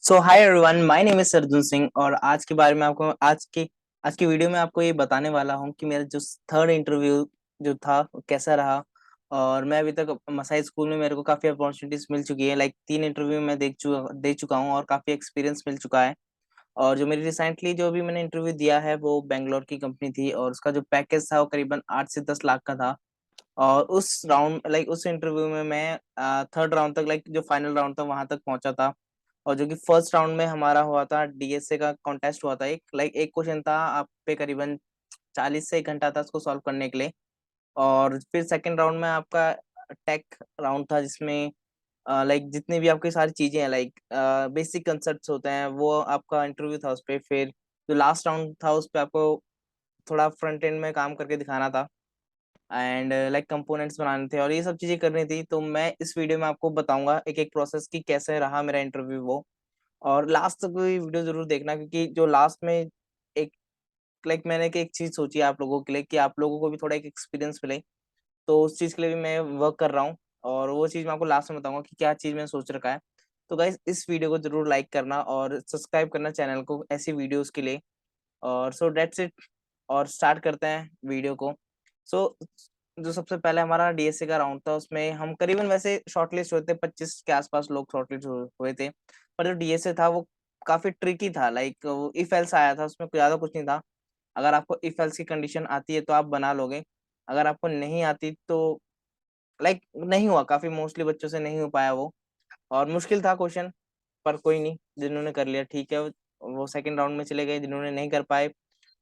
So hi everyone, my name is Sarjun Singh. और आज के बारे में आपको आज की वीडियो में आपको ये बताने वाला हूँ कि मेरा जो थर्ड इंटरव्यू जो था वो कैसा रहा। और मैं अभी तक मसाई स्कूल में मेरे को काफ़ी अपॉर्चुनिटीज मिल चुकी है। लाइक 3 इंटरव्यू मैं दे चुका हूँ और काफ़ी एक्सपीरियंस मिल चुका है। और जो मेरी रिसेंटली जो भी मैंने इंटरव्यू दिया है वो बेंगलोर की कंपनी थी और उसका जो पैकेज था वो करीबन 8 से 10 लाख का था। और उस इंटरव्यू में मैं थर्ड राउंड तक, लाइक जो फाइनल राउंड था वहां तक पहुंचा था। और जो कि फर्स्ट राउंड में हमारा हुआ था, डीएसए का कॉन्टेस्ट हुआ था। एक क्वेश्चन था आप पे, करीबन 40 से 1 घंटा था उसको सॉल्व करने के लिए। और फिर सेकंड राउंड में आपका टेक राउंड था, जिसमें लाइक जितनी भी आपकी सारी चीजें हैं, लाइक बेसिक कंसेप्ट होते हैं, वो आपका इंटरव्यू था उस पे। फिर जो लास्ट राउंड था उस पे आपको थोड़ा फ्रंट एंड में काम करके दिखाना था एंड लाइक कंपोनेंट्स बनाने थे और ये सब चीजें करनी थी। तो मैं इस वीडियो में आपको बताऊंगा एक एक प्रोसेस की कैसे रहा मेरा इंटरव्यू वो। और लास्ट तक भी वीडियो जरूर देखना, क्योंकि जो लास्ट में एक लाइक मैंने एक चीज सोची है आप लोगों के लिए कि आप लोगों को भी थोड़ा एक एक्सपीरियंस मिले। तो उस चीज के लिए भी मैं वर्क कर रहा हूँ और वो चीज मैं आपको लास्ट में बताऊंगा कि क्या चीज मैंने सोच रखा है। तो गाइज इस वीडियो को जरूर लाइक करना और सब्सक्राइब करना चैनल को ऐसी वीडियोस के लिए। और सो डेट्स इट। और स्टार्ट करते हैं वीडियो को। सो जो सबसे पहले हमारा डीएसए का राउंड था उसमें हम करीबन वैसे शॉर्टलिस्ट हुए थे, 25 के आसपास लोग शॉर्टलिस्ट हुए थे। पर जो डीएसए था वो काफी ट्रिकी था। लाइक इफ एल्स आया था, उसमें ज्यादा कुछ नहीं था। अगर आपको इफ एल्स की कंडीशन आती है तो आप बना लोगे। अगर आपको नहीं आती तो लाइक नहीं हुआ, काफी मोस्टली बच्चों से नहीं हो पाया वो। और मुश्किल था क्वेश्चन, पर कोई नहीं, जिन्होंने कर लिया ठीक है। वो सेकंड राउंड में चले गए, जिन्होंने नहीं कर पाए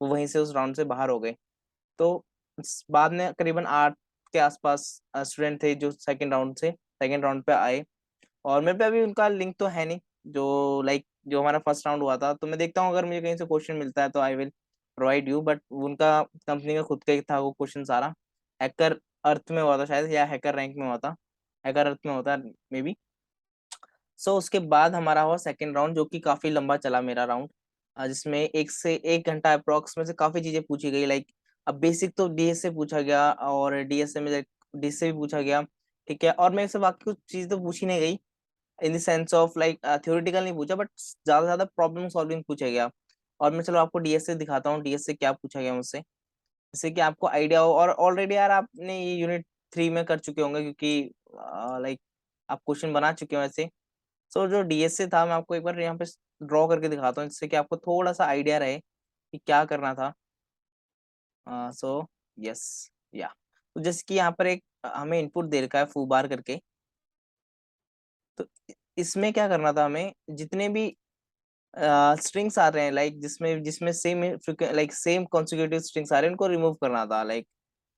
वो वहीं से उस राउंड से बाहर हो गए। तो बाद में करीबन 8 के आसपास स्टूडेंट थे जो सेकंड राउंड पे आए। और मेरे पे अभी उनका लिंक तो है नहीं, जो लाइक जो हमारा फर्स्ट राउंड हुआ था। तो मैं देखता हूँ अगर मुझे कहीं से क्वेश्चन मिलता है तो I will provide you. But उनका कंपनी का खुद का ही था वो क्वेश्चन सारा। हैकर अर्थ में हुआ था शायद, या हैकर रैंक में हुआ था। हैकर अर्थ में होता मे बी। सो उसके बाद हमारा हुआ सेकंड राउंड, जो कि काफी लंबा चला मेरा राउंड। जिसमें 1 से 1 घंटा अप्रोक्स में से काफी चीजें पूछी गई। लाइक अब बेसिक तो डीएस से पूछा गया और डीएसए में डीएस से भी पूछा गया। ठीक है, और मेरे से बाकी कुछ चीज तो पूछी नहीं गई in the sense of like theoretical नहीं पूछा, बट ज्यादा से ज्यादा प्रॉब्लम सॉल्विंग पूछा गया। और मैं चलो आपको डीएस से दिखाता हूँ डीएस से क्या पूछा गया मुझसे, जिससे कि आपको आइडिया हो। और ऑलरेडी यार आपने ये यूनिट 3 में कर चुके होंगे, क्योंकि लाइक आप क्वेश्चन बना चुके हो ऐसे। सो जो डीएसए था मैं आपको एक बार यहाँ पे ड्रॉ करके दिखाता हूँ, जिससे कि आपको थोड़ा सा आइडिया रहे कि क्या करना था। सो यस, या तो जैसे कि यहाँ पर एक हमें इनपुट दे रखा है फू बार करके। तो इसमें क्या करना था हमें, जितने भी स्ट्रिंग्स आ रहे हैं, लाइक जिसमें जिसमें same like same consecutive strings आ रहे हैं, उनको रिमूव करना था। लाइक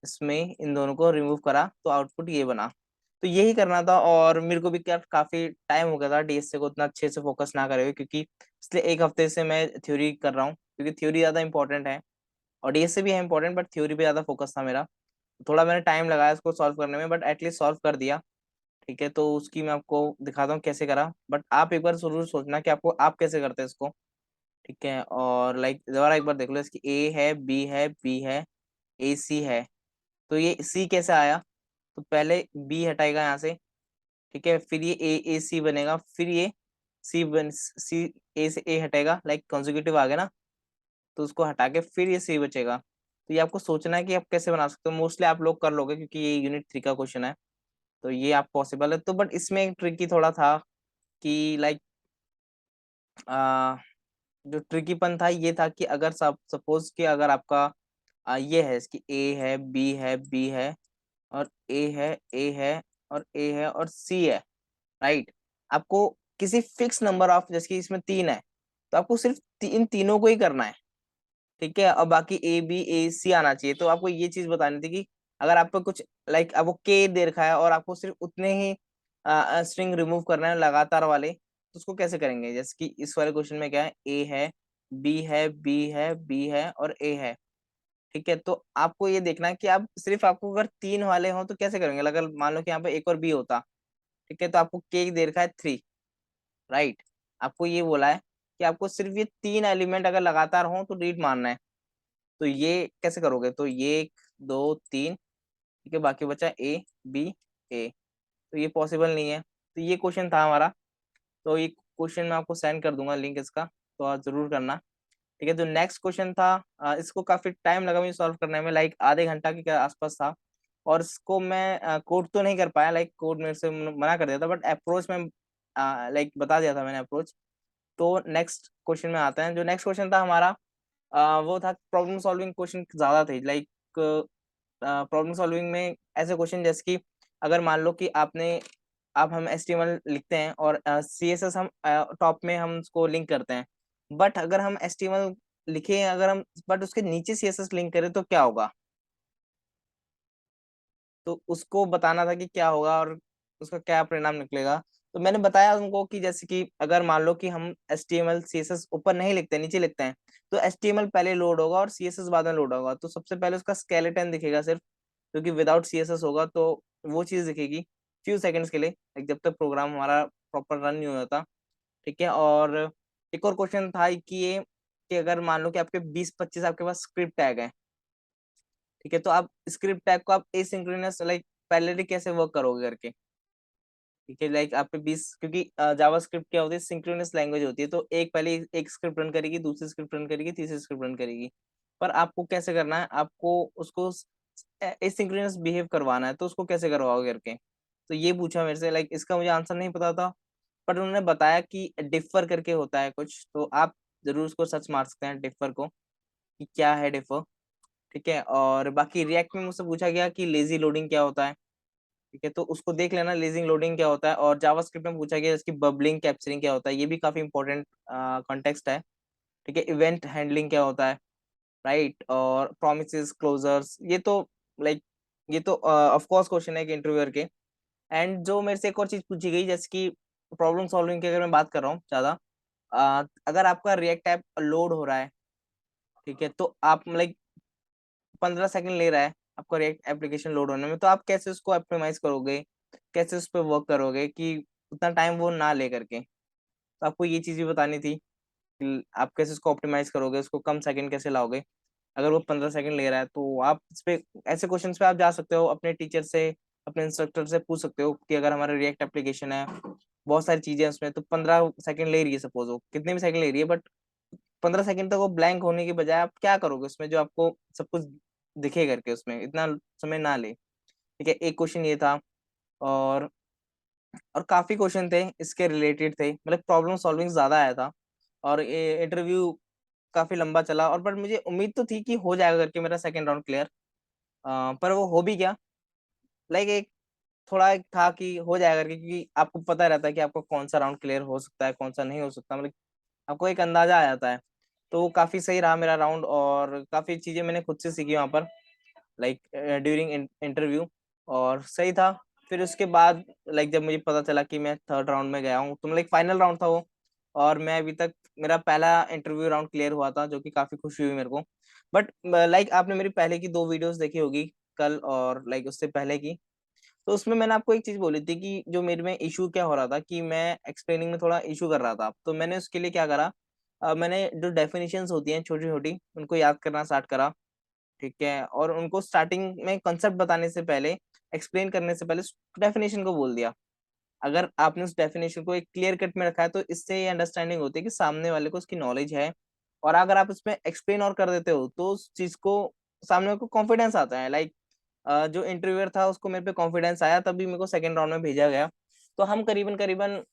इसमें इन दोनों को रिमूव करा तो आउटपुट ये बना। तो यही करना था। और मेरे को भी क्या काफी टाइम हो गया था डीएसए को उतना अच्छे से फोकस ना करे हुए, क्योंकि पिछले 1 हफ्ते से मैं थ्योरी कर रहा हूँ, क्योंकि थ्योरी ज्यादा इंपॉर्टेंट है। और डीएसए भी है इंपॉर्टेंट, बट थ्योरी पे ज्यादा फोकस था मेरा। थोड़ा मैंने टाइम लगाया इसको सॉल्व करने में, बट एटलीस्ट सॉल्व कर दिया। ठीक है, तो उसकी मैं आपको दिखाता हूँ कैसे करा। बट आप एक बार जरूर सोचना कि आपको आप कैसे करते हैं इसको। ठीक है, और लाइक दोबारा एक बार देख लो, इसकी ए है, बी है, बी है, ए सी है। तो ये सी कैसे आया? तो पहले बी हटाएगा यहाँ से। ठीक है, फिर ये ए सी बनेगा, फिर ये सी ए से ए हटेगा, लाइक कॉन्जिक्यूटिव आ गया ना। तो उसको हटा के फिर ये सी बचेगा। तो ये आपको सोचना है कि आप कैसे बना सकते हो। मोस्टली आप लोग कर लोगे, क्योंकि ये यूनिट 3 का क्वेश्चन है। तो ये आप पॉसिबल है। तो बट इसमें ट्रिकी थोड़ा था कि लाइक जो ट्रिकीपन था ये था कि अगर सपोज कि अगर आपका ये है, इसकी ए है, बी है, बी है, और ए है, ए है, और ए है, और सी है। राइट। आपको किसी फिक्स नंबर ऑफ, जैसे कि इसमें 3 है, तो आपको सिर्फ इन तीनों को ही करना है। ठीक है, और बाकी ए बी ए सी आना चाहिए। तो आपको ये चीज बतानी थी कि अगर आपको कुछ लाइक आपको के दे रखा है और आपको सिर्फ उतने ही स्ट्रिंग रिमूव करना है लगातार वाले, तो उसको कैसे करेंगे? जैसे कि इस वाले क्वेश्चन में क्या है, ए है, बी है, बी है, बी है, और ए है। ठीक है, तो आपको ये देखना है कि आप सिर्फ आपको अगर 3 वाले हो तो कैसे करेंगे। अगर मान लो कि यहाँ पे एक और बी होता, ठीक है, तो आपको के दे रखा है 3। राइट। आपको ये बोला है कि आपको सिर्फ ये 3 एलिमेंट अगर लगातार हो तो रीड मारना है। तो ये कैसे करोगे? तो ये 1 2 3, ठीक है, बाकी बचा ए बी ए। तो ये पॉसिबल नहीं है। तो ये क्वेश्चन था हमारा। तो ये क्वेश्चन मैं आपको सेंड कर दूंगा लिंक इसका, तो आप जरूर करना। ठीक है, जो नेक्स्ट क्वेश्चन था इसको काफी टाइम लगा मुझे सॉल्व करने में, लाइक आधे घंटा के आसपास था। और इसको मैं कोड तो नहीं कर पाया, लाइक कोड मेरे से मना कर दिया था, बट अप्रोच में लाइक बता दिया था मैंने अप्रोच। तो नेक्स्ट क्वेश्चन में आते हैं। जो नेक्स्ट क्वेश्चन था हमारा वो था प्रॉब्लम सॉल्विंग क्वेश्चन ज्यादा थे, लाइक प्रॉब्लम सॉल्विंग में ऐसे क्वेश्चन जैसे कि अगर मान लो कि आप हम एचटीएमएल लिखते हैं और सीएसएस हम टॉप में हम उसको लिंक करते हैं, बट अगर हम एचटीएमएल लिखे अगर हम बट उसके नीचे सीएसएस लिंक करें तो क्या होगा। तो उसको बताना था कि क्या होगा और उसका क्या परिणाम निकलेगा। तो मैंने बताया उनको कि जैसे कि अगर मान लो कि हम HTML CSS ऊपर नहीं लिखते नीचे लिखते हैं, तो HTML पहले लोड होगा और CSS बाद में लोड होगा। तो सबसे पहले उसका स्केलेटन दिखेगा सिर्फ, क्योंकि विदाउट CSS होगा तो वो चीज दिखेगी फ्यू सेकंड्स के लिए, like जब तक प्रोग्राम हमारा प्रॉपर रन नहीं होता। ठीक है, और एक और क्वेश्चन था कि ये कि अगर मान लो कि आपके 20-25 आपके पास स्क्रिप्ट टैग है, ठीक है, तो आप स्क्रिप्ट टैग को आप एसिंक्रोनस लाइक पैरेलली कैसे वर्क करोगे करके। ठीक है, लाइक आप पे 20, क्योंकि जावास्क्रिप्ट क्या होती है, सिंक्रोनस लैंग्वेज होती है, तो एक पहले एक स्क्रिप्ट रन करेगी, दूसरी स्क्रिप्ट रन करेगी, तीसरी स्क्रिप्ट रन करेगी। पर आपको कैसे करना है, आपको उसको एसिंक्रोनस बिहेव करवाना है, तो उसको कैसे करवाओगे करके। तो ये पूछा मेरे से, लाइक इसका मुझे आंसर नहीं पता था, पर उन्होंने बताया कि डिफर करके होता है कुछ, तो आप जरूर उसको सर्च मार सकते हैं डिफर को, कि क्या है डिफर। ठीक है, और बाकी रिएक्ट में मुझसे पूछा गया कि लेजी लोडिंग क्या होता है। ठीक है, तो उसको देख लेना लेजिंग लोडिंग क्या होता है। और जावास्क्रिप्ट में पूछा गया इसकी बबलिंग कैप्चरिंग क्या होता है, ये भी काफी इंपॉर्टेंट कॉन्टेक्स्ट है। ठीक है, इवेंट हैंडलिंग क्या होता है, राइट, और प्रोमिसेस क्लोजर्स, ये तो लाइक ये तो ऑफ कोर्स क्वेश्चन है कि इंटरव्यूअर के। एंड जो मेरे से एक और चीज पूछी गई जैसे कि प्रॉब्लम सॉल्विंग की अगर मैं बात कर रहा हूँ ज्यादा, अगर आपका रिएक्ट ऐप लोड हो रहा है, ठीक है, तो आप लाइक 15 सेकंड ले रहा है आपका रिएक्ट एप्लीकेशन लोड होने में, तो आप कैसे उसको ऑप्टिमाइज करोगे, कैसे उस पर वर्क करोगे कि उतना टाइम वो ना ले करके। तो आपको ये चीज भी बतानी थी कि आप कैसे उसको ऑप्टिमाइज करोगे, उसको कम सेकंड कैसे लाओगे। अगर वो 15 सेकंड ले रहा है तो आप इस पे ऐसे क्वेश्चंस पे आप जा सकते हो, अपने टीचर से अपने इंस्ट्रक्टर से पूछ सकते हो कि अगर हमारा रिएक्ट एप्लीकेशन है, बहुत सारी चीजें हैं उसमें, तो 15 सेकंड ले रही है, सपोज हो कितने भी सेकंड ले रही है, बट 15 सेकंड तक वो ब्लैंक होने के बजाय आप क्या करोगे उसमें जो आपको सब कुछ दिखे करके, उसमें इतना समय ना ले। ठीक है, एक क्वेश्चन ये था। और काफी क्वेश्चन थे इसके रिलेटेड थे, मतलब प्रॉब्लम सॉल्विंग ज्यादा आया था। और ये इंटरव्यू काफी लंबा चला, और पर मुझे उम्मीद तो थी कि हो जाएगा करके मेरा सेकंड राउंड क्लियर, पर वो हो भी गया। लाइक एक थोड़ा एक था कि हो जाएगा करके, क्योंकि आपको पता रहता है कि आपको कौन सा राउंड क्लियर हो सकता है कौन सा नहीं हो सकता, मतलब आपको एक अंदाजा आ जाता है। तो वो काफी सही रहा मेरा राउंड, और काफी चीजें मैंने खुद से सीखी वहां पर, लाइक ड्यूरिंग इंटरव्यू, और सही था। फिर उसके बाद लाइक जब मुझे पता चला कि मैं थर्ड राउंड में गया हूँ, तो लाइक फाइनल राउंड था वो, और मैं अभी तक मेरा पहला इंटरव्यू राउंड क्लियर हुआ था, जो कि काफी खुशी हुई मेरे को। बट लाइक आपने मेरी पहले की 2 वीडियोस देखी होगी, कल और लाइक उससे पहले की, तो उसमें मैंने आपको एक चीज बोली थी कि जो मेरे में इशू क्या हो रहा था, कि मैं एक्सप्लेनिंग में थोड़ा इशू कर रहा था, तो मैंने उसके लिए क्या करा, मैंने जो डेफिनेशंस होती हैं छोटी छोटी उनको याद करना स्टार्ट करा। ठीक है, और उनको स्टार्टिंग में कंसेप्ट बताने से पहले, एक्सप्लेन करने से पहले डेफिनेशन को बोल दिया। अगर आपने उस डेफिनेशन को एक क्लियर कट में रखा है, तो इससे ये अंडरस्टैंडिंग होती है कि सामने वाले को उसकी नॉलेज है। और अगर आप उसमें एक्सप्लेन और कर देते हो, तो उस चीज को सामने वाले को कॉन्फिडेंस आता है, लाइक जो इंटरव्यूअर था उसको मेरे पे कॉन्फिडेंस आया, तभी मेरे को सेकंड राउंड में भेजा गया। तो हम करीबन करीबन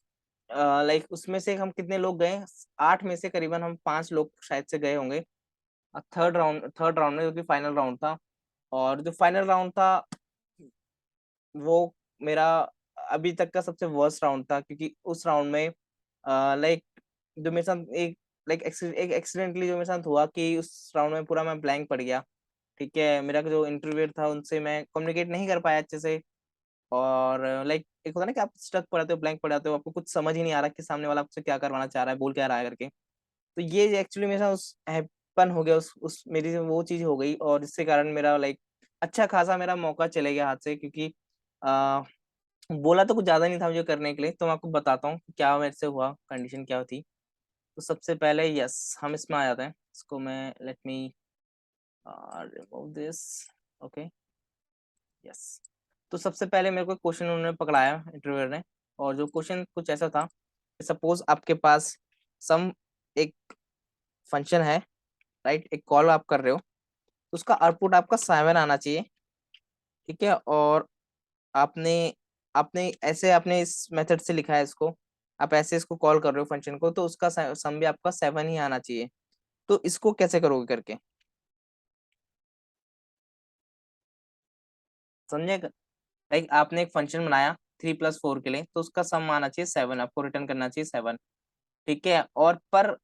लाइक उसमें से हम कितने लोग गए, 8 में से करीबन हम 5 लोग शायद से गए होंगे थर्ड राउंड में, जो कि फाइनल राउंड था। और जो फाइनल राउंड था वो मेरा अभी तक का सबसे वर्स्ट राउंड था, क्योंकि उस राउंड में लाइक जो मेरे साथ एक एक्सीडेंटली जो मेरे साथ हुआ कि उस राउंड में पूरा मैं ब्लैंक पड़ गया। ठीक है, मेरा जो इंटरव्यूअर था उनसे मैं कम्युनिकेट नहीं कर पाया अच्छे से। और लाइक एक होता है ना कि आप स्टक पड़ जाते हो, ब्लैंक पड़ जाते हो, आपको कुछ समझ ही नहीं आ रहा कि सामने वाला आपसे क्या करवाना चाह रहा है, बोल क्या रहा है करके। तो ये एक्चुअली मेरे साथ उस हैपन हो गया, उस मेरी से वो चीज हो गई, और इससे कारण मेरा लाइक अच्छा खासा मेरा मौका चले गया हाथ से, क्योंकि आ, बोला तो कुछ ज्यादा नहीं था मुझे करने के लिए। तो मैं आपको बताता हूँ कि क्या मेरे से हुआ, कंडीशन क्या थी। तो सबसे पहले यस हम इसमें आ जाते हैं, इसको मैं let me remove this. Okay, yes. तो सबसे पहले मेरे को क्वेश्चन उन्होंने पकड़ाया इंटरव्यूअर ने, और जो क्वेश्चन कुछ ऐसा था सपोज आपके पास सम एक फंक्शन है, राइट, एक कॉल आप कर रहे हो, तो उसका आउटपुट आपका 7 आना चाहिए, ठीक है। और आपने आपने ऐसे आपने इस मेथड से लिखा है इसको, आप ऐसे इसको कॉल कर रहे हो फंक्शन को, तो उसका सम भी आपका 7 ही आना चाहिए। तो इसको कैसे करोगे करके, समझे? लाइक आपने एक फंक्शन बनाया 3+4 के लिए, तो उसका सम आना चाहिए 7, आपको रिटर्न करना चाहिए 7, ठीक है। और पर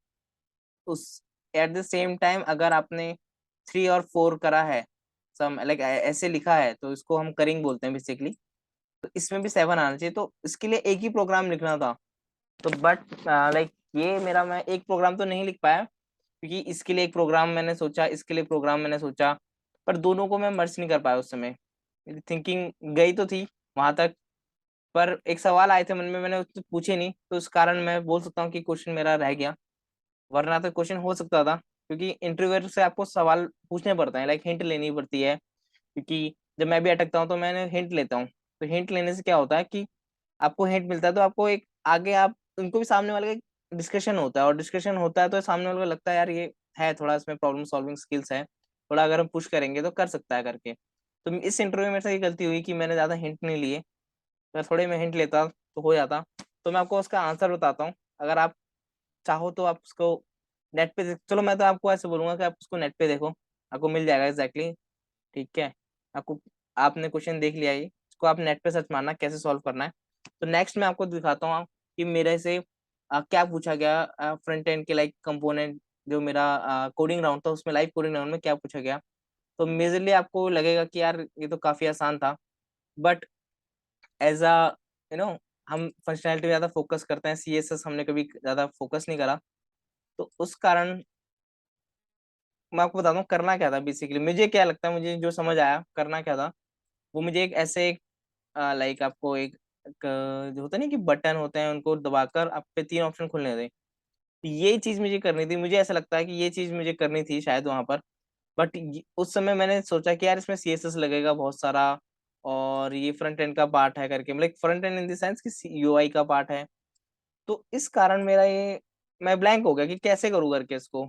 उस एट द सेम टाइम अगर आपने 3 और 4 करा है, सम लाइक ऐसे लिखा है, तो इसको हम करिंग बोलते हैं बेसिकली, तो इसमें भी 7 आना चाहिए। तो इसके लिए एक ही प्रोग्राम लिखना था, तो बट लाइक ये मेरा, मैं एक प्रोग्राम तो नहीं लिख पाया, क्योंकि इसके लिए एक प्रोग्राम मैंने सोचा, इसके लिए प्रोग्राम मैंने सोचा, पर दोनों को मैं मर्ज नहीं कर पाया उस समय। मेरी थिंकिंग गई तो थी वहां तक, पर एक सवाल आए थे मन में, मैंने उससे पूछे नहीं, तो उस कारण मैं बोल सकता हूँ कि क्वेश्चन मेरा रह गया, वरना तो क्वेश्चन हो सकता था। क्योंकि इंटरव्यूअर से आपको सवाल पूछने पड़ते हैं, लाइक हिंट लेनी पड़ती है, क्योंकि जब मैं भी अटकता हूँ तो मैंने हिंट लेता हूँ। तो हिंट लेने से क्या होता है कि आपको हिंट मिलता है, तो आपको एक आगे आप उनको भी सामने वाले का डिस्कशन होता है, और डिस्कशन होता है तो सामने वाले को लगता है यार ये है थोड़ा, इसमें प्रॉब्लम सॉल्विंग स्किल्स है, थोड़ा अगर हम पुश करेंगे तो कर सकता है करके। तो इस इंटरव्यू में मेरे से ये गलती हुई कि मैंने ज्यादा हिंट नहीं लिए, अगर थोड़े मैं हिंट लेता तो हो जाता। तो मैं आपको उसका आंसर बताता हूँ, अगर आप चाहो तो आप उसको नेट पे चलो, मैं तो आपको ऐसे बोलूंगा कि आप उसको नेट पे देखो, आपको मिल जाएगा एग्जैक्टली, ठीक है। आपको, आपने क्वेश्चन देख लिया, ये इसको आप नेट पे सर्च मारना कैसे सॉल्व करना है। तो नेक्स्ट मैं आपको दिखाता हूँ कि मेरे से क्या पूछा गया फ्रंट एंड के लाइक कंपोनेंट, जो मेरा कोडिंग राउंड था उसमें, लाइव कोडिंग राउंड में क्या पूछा गया। तो मेजरली आपको लगेगा कि यार ये तो काफी आसान था, but as a you know हम फंक्शनैलिटी पे ज्यादा फोकस करते हैं, सीएसएस हमने कभी ज्यादा फोकस नहीं करा, तो उस कारण मैं आपको बताता हूँ करना क्या था। बेसिकली मुझे क्या लगता है, मुझे जो समझ आया करना क्या था, वो मुझे एक ऐसे लाइक आपको एक जो होता है ना कि बटन होते हैं, उनको दबाकर आप पे 3 ऑप्शन खुलने थे, ये चीज मुझे करनी थी। मुझे ऐसा लगता है कि ये चीज मुझे करनी थी शायद वहां पर, बट उस समय मैंने सोचा कि यार इसमें सीएसएस लगेगा बहुत सारा, और ये फ्रंट एंड का पार्ट है करके, मतलब front and in the sense कि यूआई का पार्ट है। तो इस कारण मेरा ये, मैं ब्लैंक हो गया कि कैसे करूँ करके इसको,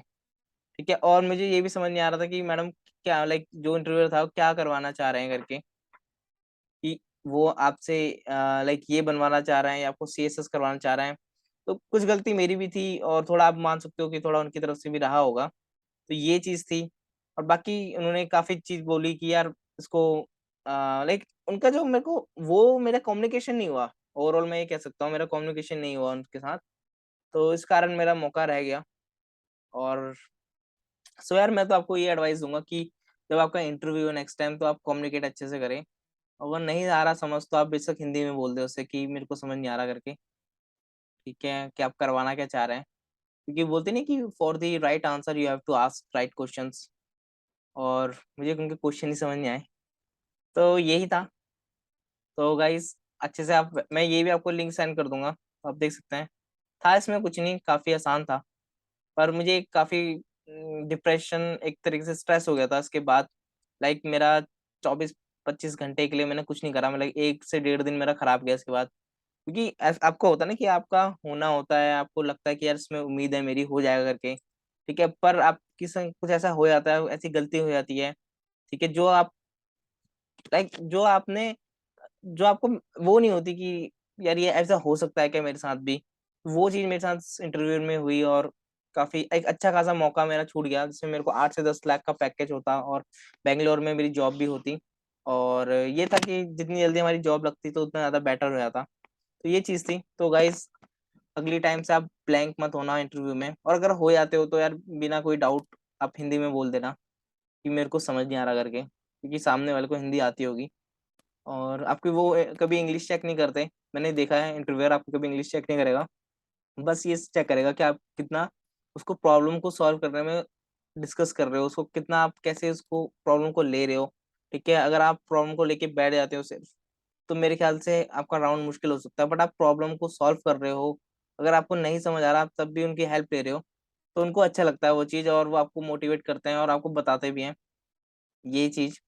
ठीक है। और मुझे ये भी समझ नहीं आ रहा था कि मैडम क्या, लाइक जो इंटरव्यूअर था वो क्या करवाना चाह रहे हैं करके, कि वो आपसे लाइक ये बनवाना चाह रहे हैं या आपको सीएसएस करवाना चाह रहे हैं। तो कुछ गलती मेरी भी थी, और थोड़ा आप मान सकते हो कि थोड़ा उनकी तरफ से भी रहा होगा। तो ये चीज थी। और बाकी उन्होंने काफी चीज बोली कि यार इसको लाइक उनका जो मेरे को, वो मेरा कम्युनिकेशन नहीं हुआ, ओवरऑल मैं ये कह सकता हूँ मेरा कम्युनिकेशन नहीं हुआ उनके साथ, तो इस कारण मेरा मौका रह गया। और सो यार मैं तो आपको ये एडवाइस दूंगा कि जब आपका इंटरव्यू है नेक्स्ट टाइम, तो आप कम्युनिकेट अच्छे से करें। अगर नहीं आ रहा समझ, तो आप बेशक हिंदी में बोल दे उससे कि मेरे को समझ नहीं आ रहा करके, ठीक है, कि आप करवाना क्या चाह रहे हैं। क्योंकि बोलते नहीं कि for the right answer you have to ask right questions, और मुझे उनके क्वेश्चन ही समझ नहीं आए, तो यही था। तो गाइस अच्छे से आप, मैं ये भी आपको लिंक सेंड कर दूंगा, तो आप देख सकते हैं। था इसमें कुछ नहीं, काफी आसान था, पर मुझे काफी डिप्रेशन, एक तरीके से स्ट्रेस हो गया था इसके बाद। लाइक मेरा 24-25 घंटे के लिए मैंने कुछ नहीं करा, मतलब 1 से 1.5 दिन मेरा खराब गया इसके बाद। क्योंकि आपको होता है ना कि आपका होना होता है, आपको लगता है कि यार इसमें उम्मीद है मेरी हो जाएगा करके, ठीक है, पर आपकी संग कुछ ऐसा हो जाता है, ऐसी गलती हो जाती है, ठीक है, जो आप लाइक जो आपको वो नहीं होती कि यार ये ऐसा हो सकता है क्या मेरे साथ भी। वो चीज मेरे साथ इंटरव्यू में हुई, और काफी एक अच्छा खासा मौका मेरा छूट गया, जिसमें मेरे को 8 से 10 लाख का पैकेज होता, और बेंगलोर में मेरी जॉब भी होती। और ये था कि जितनी जल्दी हमारी जॉब लगती तो उतना ज्यादा बेटर हो जाता। तो ये चीज थी। तो गाइस अगली टाइम से आप ब्लैंक मत होना इंटरव्यू में, और अगर हो जाते हो तो यार बिना कोई डाउट आप हिंदी में बोल देना कि मेरे को समझ नहीं आ रहा करके, क्योंकि सामने वाले को हिंदी आती होगी। और आपकी वो कभी इंग्लिश चेक नहीं करते, मैंने देखा है इंटरव्यूअर आपको कभी इंग्लिश चेक नहीं करेगा, बस ये चेक करेगा कि आप कितना उसको प्रॉब्लम को सॉल्व करने में डिस्कस कर रहे हो, उसको कितना आप कैसे उसको प्रॉब्लम को ले रहे हो, ठीक है। अगर आप प्रॉब्लम को लेके बैठ जाते हो सिर्फ, तो मेरे ख्याल से आपका राउंड मुश्किल हो सकता है, बट आप प्रॉब्लम को सॉल्व कर रहे हो, अगर आपको नहीं समझ आ रहा आप तब भी उनकी हेल्प ले रहे हो, तो उनको अच्छा लगता है वो चीज़, और वो आपको मोटिवेट करते हैं और आपको बताते भी हैं ये चीज,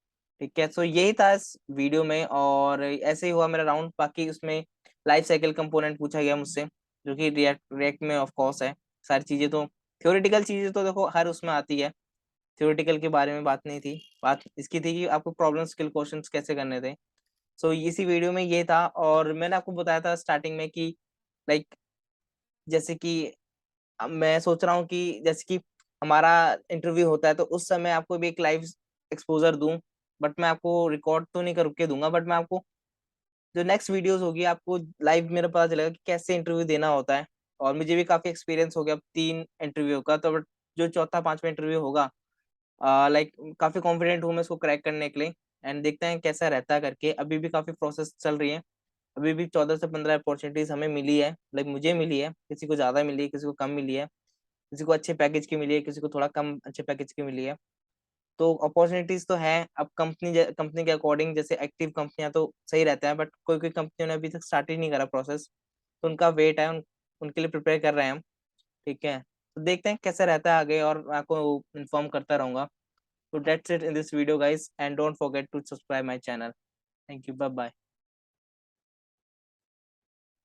ठीक है। सो यही था इस वीडियो में, और ऐसे ही हुआ मेरा राउंड। बाकी उसमें लाइफ साइकिल कंपोनेंट पूछा गया मुझसे, जो कि रिएक्ट रिएक्ट में ऑफ कोर्स है। सारी चीज़ें तो थ्योरेटिकल चीज़ें तो देखो हर उसमें आती है, थ्योरेटिकल के बारे में बात नहीं थी। बात इसकी थी कि आपको प्रॉब्लम स्किल क्वेश्चंस कैसे करने थे। सो इसी वीडियो में ये था और मैंने आपको बताया था स्टार्टिंग में कि लाइक जैसे कि अब मैं सोच रहा हूँ कि जैसे कि हमारा इंटरव्यू होता है तो उस समय आपको भी एक लाइव एक्सपोज़र दूँ, बट मैं आपको रिकॉर्ड तो नहीं करके दूँगा, बट मैं आपको जो नेक्स्ट वीडियोज़ होगी आपको लाइव मेरा पता चलेगा कि कैसे इंटरव्यू देना होता है। और मुझे भी काफ़ी एक्सपीरियंस हो गया अब 3 इंटरव्यू का, तो बट जो चौथा, 5वाँ इंटरव्यू होगा लाइक काफ़ी कॉन्फिडेंट हूँ मैं इसको क्रैक करने के लिए एंड देखते हैं कैसा रहता है करके। अभी भी काफ़ी प्रोसेस चल रही है। अभी भी 14 से 15 अपॉर्च्युनिटीज़ हमें मिली है, लाइक मुझे मिली है, किसी को ज़्यादा मिली है, किसी को कम मिली है, किसी को अच्छे पैकेज की मिली है, किसी को थोड़ा कम अच्छे पैकेज की मिली है। तो अपॉर्च्युनिटीज़ तो हैं, अब कंपनी के अकॉर्डिंग जैसे एक्टिव कंपनियाँ तो सही रहता है, बट कोई-कोई कंपनियों ने अभी तक स्टार्ट ही नहीं करा प्रोसेस, तो उनका वेट है, उनके लिए प्रिपेयर कर रहे हैं हम, ठीक है? तो देखते हैं कैसा रहता है आगे और मैं आपको इन्फॉर्म करता रहूँगा। So that's it in this video guys and don't forget to subscribe my channel. Thank you. Bye bye.